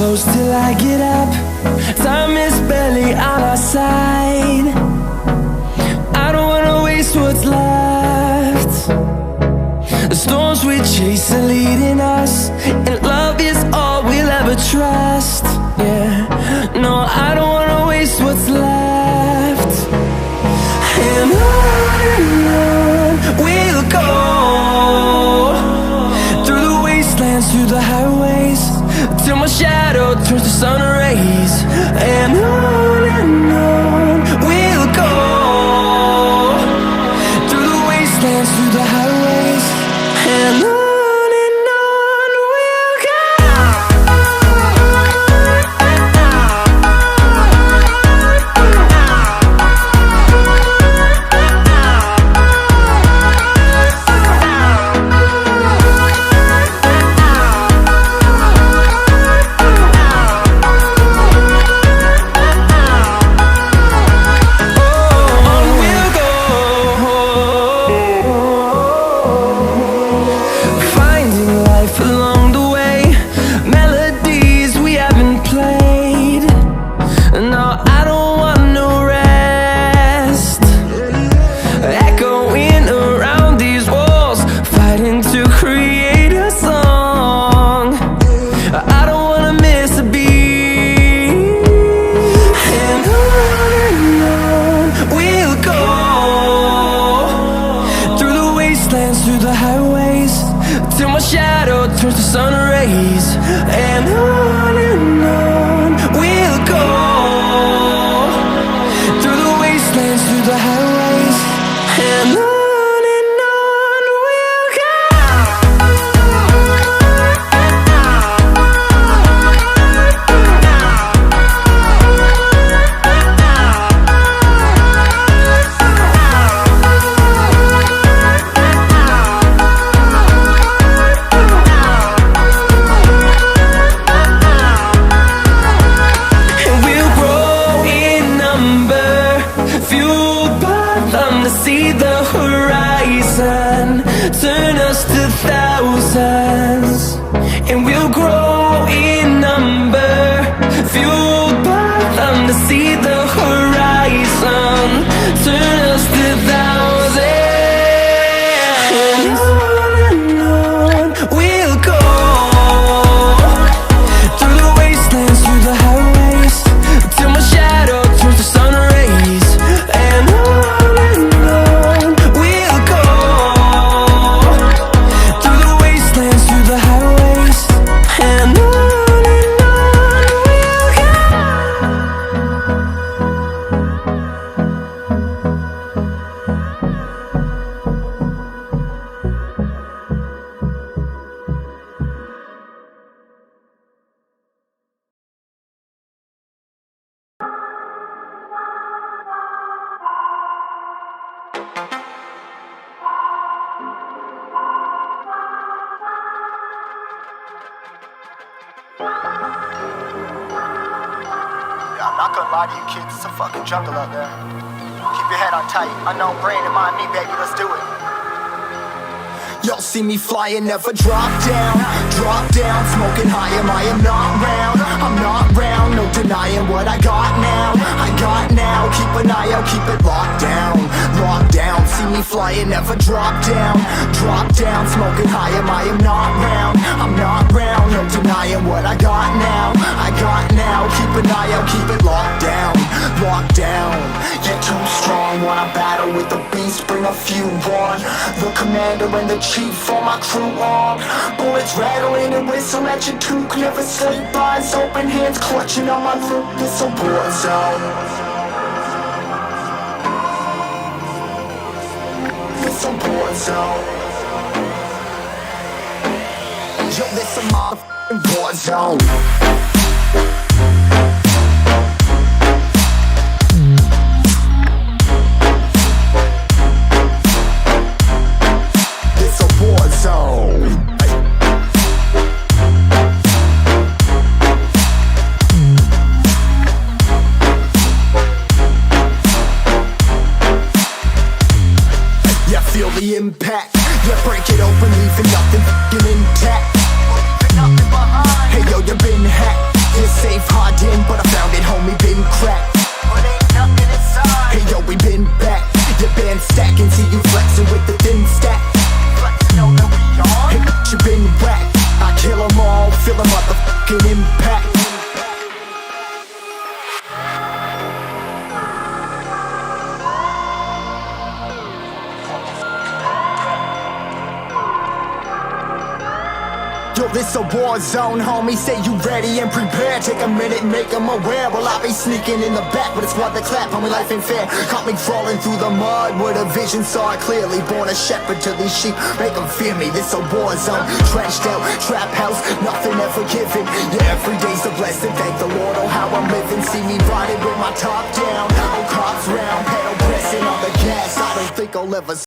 close till I get up. Time is barely on our side. I don't wanna waste what's left. The storms we chase are leading us, and love is all we'll ever trust. Yeah, no, I don't wanna waste what's left. And on we'll go, through the wastelands, through the highways, till my shadow turns to sun rays. And on we'll go, through the wastelands, through the highways, and on we'll go. Through the highways, till my shadow turns to sun rays. And on we'll go, through the wastelands, through the highways, and on we'll go. See the horizon turn us to thousands, and we'll grow in number, fueled by them. To see the horizon turn us to thousands, and on we'll go, through the wastelands, through the highways, till my shadow turns to sun rays. And I'm not gonna lie to you kids, it's a fucking jungle out there. Keep your head on tight, unknown brain and mind me, baby, let's do it. Y'all see me flying, never drop down, smoking high, I am not round, I'm not round, no denying what I got now, keep an eye out, keep it locked down, see me flying, never drop down, smoking high, I am not round, I'm not round, no denying what I got now, keep an eye out, keep it locked down, you're too strong, wanna battle with the beast, bring a few on, the commander and the chief, all my crew on, bullets rattling and whistle at your toque, never sleep, eyes open, hands clutching on my loop, it's a war zone. It's a war zone. Yo, this a motherfucking war zone. It's a war zone. Feel the impact, yeah, break it open, leaving nothing f***ing intact. Hey yo, you been hacked, This safe hardened, but I found it, homie, been cracked. But ain't nothing inside. Hey yo, we been back. Your band stacking, see you flexing with the thin stack. Flexing, know that we on. Hey, you been whacked. I kill 'em all, feel a motherfucking impact. Yo, this a war zone, homie, say you ready and prepared. Take a minute, make them aware. Well, I be sneaking in the back, but it's what they clap, homie, life ain't fair. Caught me crawling through the mud, where the vision saw it clearly. Born a shepherd to these sheep, make them fear me. This a war zone, trashed out, trap house, nothing ever given. Yeah, every day's a blessing, thank the Lord, oh how I'm living. See me riding with my top down, oh cops round, pedal pressing on the gas. I don't think I'll ever